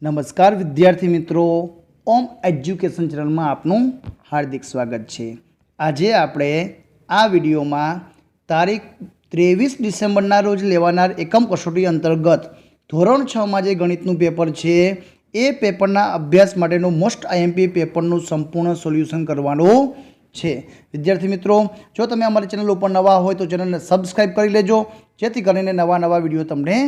नमस्कार विद्यार्थी मित्रों, ओम एज्युकेशन चैनल में आपनु हार्दिक स्वागत है। आज आपणे आ विडियो में तारीख 23 डिसेम्बर रोज लेवानार एकम कसोटी अंतर्गत धोरण 6 में जे गणितनु पेपर है ए पेपरना अभ्यास माटेनु मोस्ट आईएमपी पेपरनु संपूर्ण सोल्यूशन करवानुं छे। विद्यार्थी मित्रों, जो तमे अमारी चेनल पर नवा हो तो चेनल ने सब्सक्राइब करी लेजो, जेथी करीने नवा नवा विडियो तमने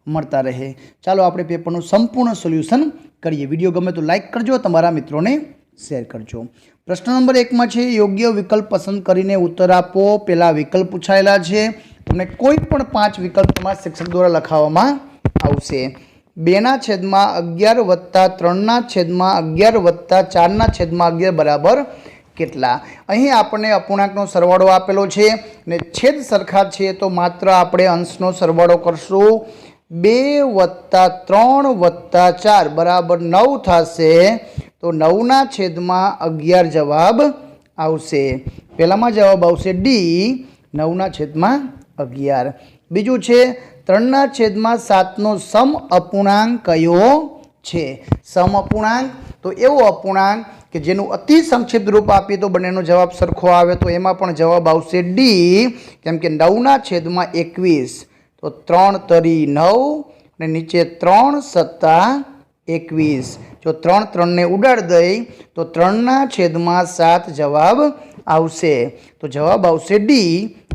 मळता रहे। चालो आपणे पेपरनुं संपूर्ण सोल्यूशन करिए। विडियो गमे तो लाइक करजो, तमारा मित्रों ने शेर करजो। प्रश्न नंबर 1 में छे योग्य विकल्प पसंद करीने उत्तर आपो। पहला विकल्प पूछायेला छे, तमने कोई पण 5 विकल्प तमारा शिक्षक द्वारा लखाववामां आवशे। 2/11 वत्ता 3/11 वत्ता 4/11 बराबर કેટલા? અહીં આપણને અપૂર્ણાંકનો સરવાળો આપેલો છે ને છેદ સરખા છે તો માત્ર આપણે અંશનો સરવાળો કરશું। 2 + 3 + 4 બરાબર 9 થશે તો 9/11 જવાબ આવશે। પહેલામાં જવાબ આવશે ડી 9/11। બીજું છે 3/7 નો સમ અપૂર્ણાંક કયો છે? સમ અપૂર્ણાંક तो एवो अपूर्णांक कि जेनु अति संक्षिप्त रूप आपीए तो बनेनो जवाब सरखो आवे, तो एमां पण जवाब आवशे डी, केम के 9/21 तो 3 तरी 9 ने नीचे 3 + 21। जो 3 ने उडाड़ दई तो 3/7 जवाब आवशे। तो जवाब आवशे डी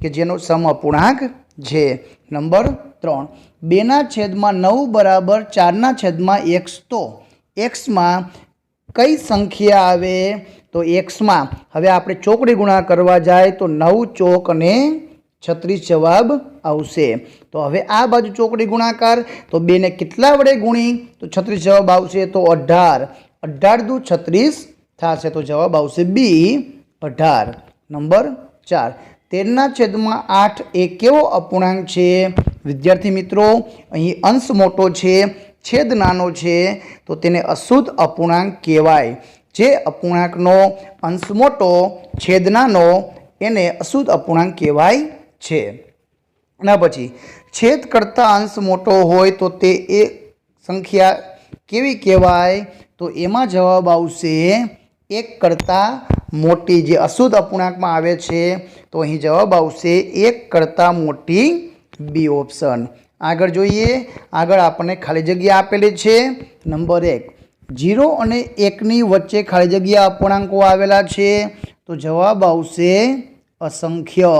कि जेनो सम अपूर्णांक छे। नंबर 3 2/9 बराबर 4/x। तो एक्स में कई संख्या आवे? तो एक्स में हवे आपणे चोकड़ी गुणा करवा जाए तो 9 चौक ने 36 जवाब आवशे। तो हवे आ बाजू चोकड़ी गुणाकार तो 2 ने केटला वडे गुणी तो 36 जवाब आवशे। तो 18 18 दू 36 थशे तो जवाब आवशे बी 18। नंबर 4 13/8 ए केवो अपूर्णांक छे? विद्यार्थी मित्रों, अहीं अंश मोटो छे, छेद नानो छे तो तेने अशुद्ध अपूर्णांक कहेवाय। जे अपूर्णांकनो अंश मोटो छेद नानो एने अशुद्ध अपूर्णांक कहेवाय छे। एना पछी छेद करता अंश मोटो होय तो ते एक संख्या केवी कहेवाय? तो एमां जवाब आवशे 1 करता मोटी। जे अशुद्ध अपूर्णांक में आवे छे तो अहीं जवाब आवशे 1 करता मोटी, बी ऑप्शन। आगळ जोईए। आगळ आपणे खाली जग्या आपेली छे। नंबर 1 0 અને 1 ની વચ્ચે ખાલી જગ્યા અપૂર્ણાંકો આવેલા છે તો જવાબ આવશે અસંખ્ય,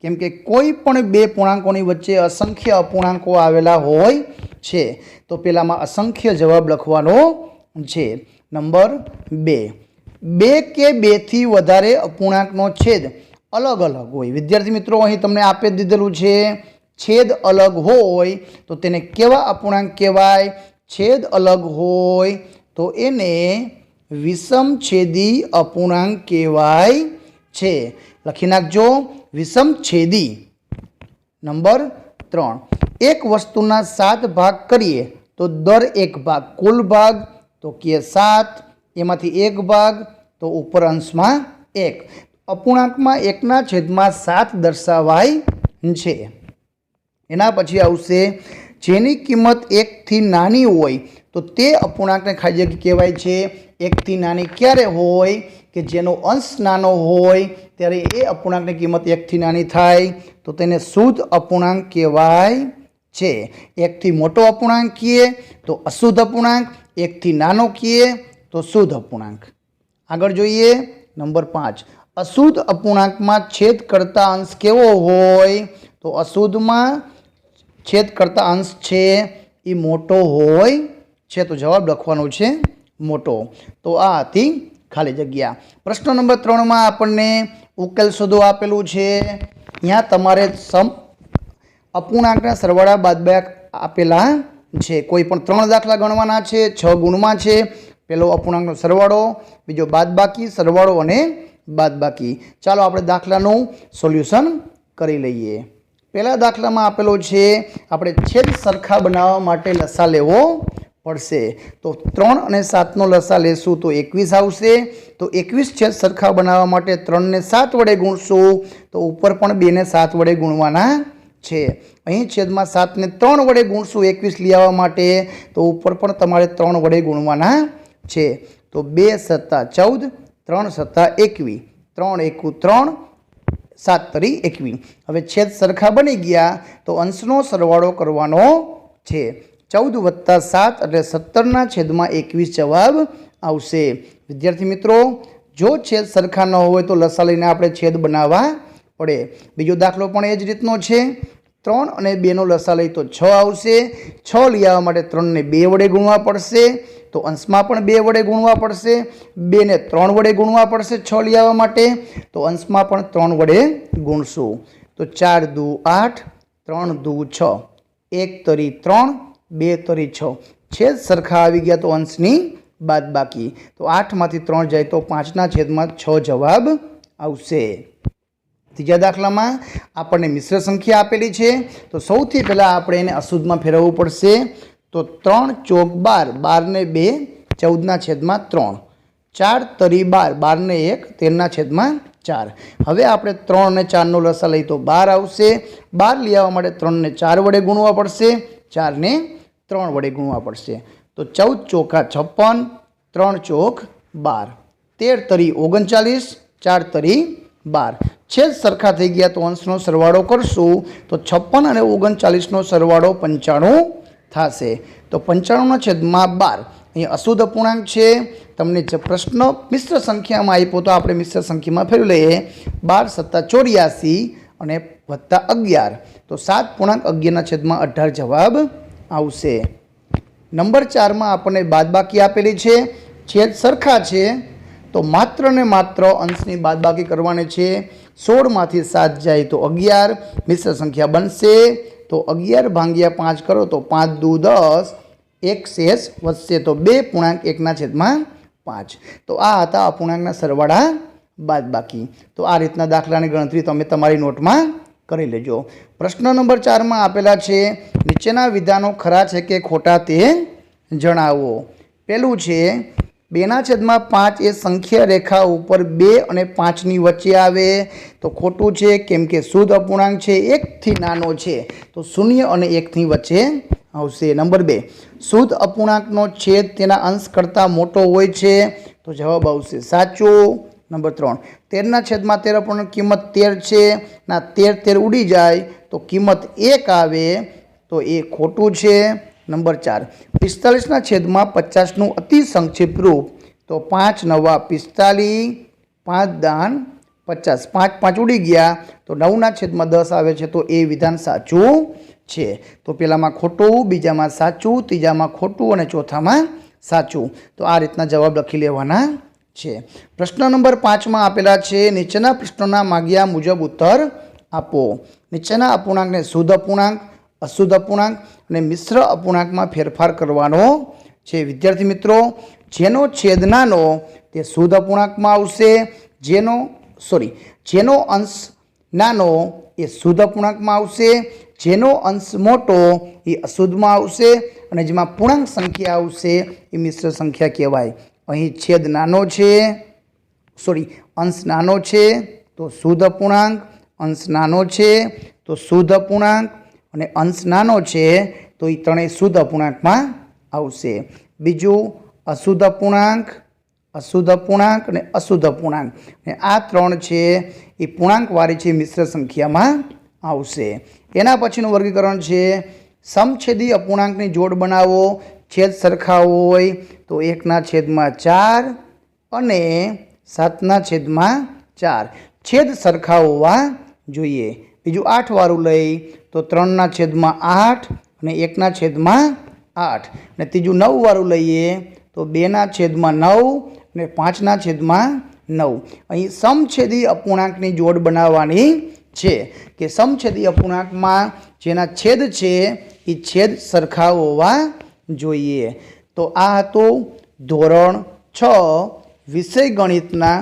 કેમ કે કોઈ પણ બે પૂર્ણાંકોની વચ્ચે અસંખ્ય અપૂર્ણાંકો આવેલા હોય છે। તો પેલામાં અસંખ્ય જવાબ લખવાનો છે। નંબર 2 2 કે 2 થી વધારે અપૂર્ણાંકનો છેદ અલગ અલગ હોય। વિદ્યાર્થી મિત્રો, અહીં તમને આપી દીધેલું છે छेद अलग होय तो तेने केवा अपूर्णांक कहेवाय? छेद अलग होय तो एने विषम छेदी अपूर्णांक कहेवाय छे। लखी नाखजो विषम छेदी। नंबर 3 एक वस्तुना 7 भाग करिए तो दर एक भाग कुल भाग तो के 7, एमांथी 1 भाग तो उपर अंशमां 1। अपूर्णांकमां 1/7 दर्शावाय छे। एना पछी आवशे जेनी किंमत 1 थी नानी होय तो ते अपूर्णांकने खाली जग्या कहेवाय छे। 1 थी नानी क्यारे होय? कि जेनो अंश नानो होय त्यारे ए अपूर्णांकनी किंमत 1 थी नानी थाय तो तेने शुद्ध अपूर्णांक कहेवाय छे। 1 थी मोटो अपूर्णांक कहीए तो अशुद्ध अपूर्णांक, 1 थी नानो कहीए तो शुद्ध अपूर्णांक। आगळ जोईए। नंबर 5 अशुद्ध अपूर्णांक में छेद करता अंश केवो होय? तो अशुद्ध में छेद करता अंश छे ए मोटो होय छे तो जवाब लखवानो छे मोटो। तो आ हती खाली जग्या। प्रश्न नंबर 3 में आपने उकेल शोधो आपेलू छे। यहाँ तमारे सम अपूर्णांकना सरवाळा बादबाकी आपेला छे। कोई पण 3 दाखला गणवाना छे। 6 गुणमां छे। पहेलो अपूर्णांकनो सरवाळो, बीजो बादबाकी, सरवाळो अने बादबाकी। चालो आपणे दाखलानुं सोल्यूशन करी लईए। पहला दाखला में आपेलो छे आपणे छेद सरखा बनाववा माटे लसा लेवो पड़शे। तो 3 અને 7 नो लसा लेशुं तो 21 आवशे। तो 21 छेद सरखा बनाववा माटे 3 ने 7 वडे गुणशुं तो उपर पण 2 ने 7 वडे गुणवाना છે। અહીં છેદમાં 7ને 3 વડે ગુણશું 21 લઈ આવવા માટે, તો ઉપર પણ તમારે 3 વડે ગુણવાના છે। તો 2 સત્તા 14, 3 સત્તા 21, 3 એકુ 3, 7 તરી 21। હવે છેદ સરખા બની ગયા તો અંશનો સરવાળો કરવાનો છે। 14 વત્તા 7 એટલે 17ના છેદમાં 21 જવાબ આવશે। વિદ્યાર્થી મિત્રો, જો છેદ સરખા ન હોય તો લસા લઈને આપણે છેદ બનાવવા પડે। બીજો દાખલો પણ એ જ રીતનો છે। 3 અને 2નો લસા લઈ તો 6 આવશે। 6 લઈ આવવા માટે 3ને 2 વડે ગુણવા પડશે, તો અંશમાં પણ 2 વડે ગુણવા પડશે। 2ને 3 વડે ગુણવા પડશે 6 લઈ આવવા માટે, તો અંશમાં પણ 3 વડે ગુણશું। તો 4 દુ 8, 3 દુ 6, 1 તરી 3, 2 તરી 6। છેદ સરખા આવી ગયા તો અંશની બાદબાકી, તો 8માંથી 3 જાય તો 5ના છેદમાં 6 જવાબ આવશે। ત્રીજા દાખલામાં આપણને મિશ્ર સંખ્યા આપેલી છે, તો સૌથી પહેલાં આપણે એને અશુદ્ધમાં ફેરવવું પડશે। તો 3 ચોક 12, 12 ને 2, 14ના છેદમાં 3, 4 તરી 12, 12 ને 1, 13ના છેદમાં 4। હવે આપણે 3 અને 4નો લસા લઈ તો 12 આવશે। 12 લઈ આવવા માટે 3ને 4 વડે ગુણવા પડશે, 4ને 3 વડે ગુણવા પડશે। તો 14 ચોકા 56, 3 ચોક 12, 13 તરી 39, 4 તરી 12। છેદ સરખા થઈ ગયા તો અંશનો સરવાળો કરશું, તો 56 અને 39નો સરવાળો 95 થશે। તો 95ના છેદમાં 12, અહીં અશુદ્ધ અપૂર્ણાંક છે। તમને જે પ્રશ્ન મિશ્ર સંખ્યામાં આપ્યો તો આપણે મિશ્ર સંખ્યામાં ફેરવી લઈએ। 12 સત્તા 84 અને વત્તા 11, તો 7.11ના છેદમાં 18 જવાબ આવશે। નંબર 4માં આપણને બાદબાકી આપેલી છે। છેદ સરખા છે તો માત્ર ને માત્ર અંશની બાદબાકી કરવાની છે। 16માંથી 7 જાય તો 11, મિશ્ર સંખ્યા બનશે। તો 11 ભાગ્યા 5 કરો તો 5 દુ 10, 1 શેષ વધશે, તો 2.1ના છેદમાં 5। તો આ હતા અપૂર્ણાંકના સરવાળા બાદબાકી। તો આ રીતના દાખલાની ગણતરી તમે તમારી નોટમાં કરી લેજો। પ્રશ્ન નંબર 4માં આપેલા છે, નીચેના વિધાનો ખરા છે કે ખોટા તે જણાવો। પહેલું છે, 2/5 એ સંખ્યા રેખા ઉપર 2 અને 5ની વચ્ચે આવે, તો ખોટું છે, કેમ કે શુદ્ધ અપૂર્ણાંક છે, 1થી નાનો છે, તો 0 અને 1ની વચ્ચે આવશે। નંબર 2, શુદ્ધ અપૂર્ણાંકનો છેદ તેના અંશ કરતાં મોટો હોય છે, તો જવાબ આવશે સાચું। નંબર 3, 13ના છેદમાં 13 અપૂર્ણાંક કિંમત 13 છે, ના 13 ઉડી જાય તો કિંમત 1 આવે, તો એ ખોટું છે। નંબર 4, 45ના છેદમાં 50નું અતિ સંક્ષિપ્ત રૂપ, તો 5 9 45, 5 દાન 50, 5 5 ઉડી ગયા તો 9ના છેદમાં 10 આવે છે, તો એ વિધાન સાચું છે। તો પહેલામાં ખોટું, બીજામાં સાચું, ત્રીજામાં ખોટું અને ચોથામાં સાચું। તો આ રીતના જવાબ લખી લેવાના છે। પ્રશ્ન નંબર 5માં આપેલા છે, નીચેના પ્રશ્નોના માગ્યા મુજબ ઉત્તર આપો। નીચેના અપૂર્ણાંકને શુદ્ધ અપૂર્ણાંક, અશુદ્ધ અપૂર્ણાંક અને મિશ્ર અપૂર્ણાંકમાં ફેરફાર કરવાનો છે। વિદ્યાર્થી મિત્રો, જેનો છેદ નાનો તે શુદ્ધ અપૂર્ણાંકમાં આવશે, જેનો અંશ નાનો એ શુદ્ધ અપૂર્ણાંકમાં આવશે, જેનો અંશ મોટો એ અશુદ્ધમાં આવશે, અને જેમાં પૂર્ણાંક સંખ્યા આવશે એ મિશ્ર સંખ્યા કહેવાય। અહીં છેદ નાનો છે, અંશ નાનો છે તો શુદ્ધ અપૂર્ણાંક, અંશ નાનો છે તો શુદ્ધ અપૂર્ણાંક, અને અંશ નાનો છે તો એ ત્રણેય શુદ્ધ અપૂર્ણાંકમાં આવશે। બીજું અશુદ્ધ અપૂર્ણાંક, અશુદ્ધ અપૂર્ણાંક અને અશુદ્ધ અપૂર્ણાંક, અને આ ત્રણ છે એ પૂર્ણાંકવાળી છે, મિશ્ર સંખ્યામાં આવશે। એના પછીનું વર્ગીકરણ છે, સમછેદી અપૂર્ણાંકની જોડ બનાવો। છેદ સરખા હોય તો 1/4 અને 7/4, છેદ સરખા હોવા જોઈએ। બીજું 8 વાળું લઈ તો 3/8 અને 1/8, અને ત્રીજું 9 વાળું લઈએ તો 2/9 અને 5/9। અહીં સમછેદી અપૂર્ણાંકની જોડ બનાવવાની છે કે સમછેદી અપૂર્ણાંકમાં જેના છેદ છે એ છેદ સરખા હોવા જોઈએ। તો આ હતું ધોરણ 6 વિષય ગણિતના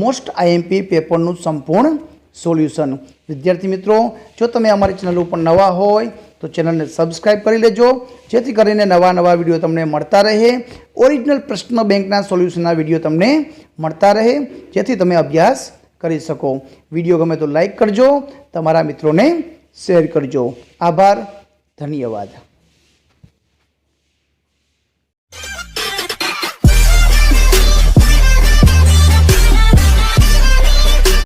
મોસ્ટ આઈએમપી પેપરનું સંપૂર્ણ સોલ્યુશન। વિદ્યાર્થી મિત્રો, જો તમે અમારી ચેનલ ઉપર નવા હોય તો ચેનલને સબસ્ક્રાઈબ કરી લેજો, જેથી કરીને નવા વિડીયો તમને મળતા રહે। ઓરિજિનલ પ્રશ્ન બેંકના સોલ્યુશનના વિડીયો તમને મળતા રહે, જેથી તમે અભ્યાસ કરી શકો। વિડીયો ગમે તો લાઈક કરજો, તમારા મિત્રોને શેર કરજો. આભાર. ધન્યવાદ.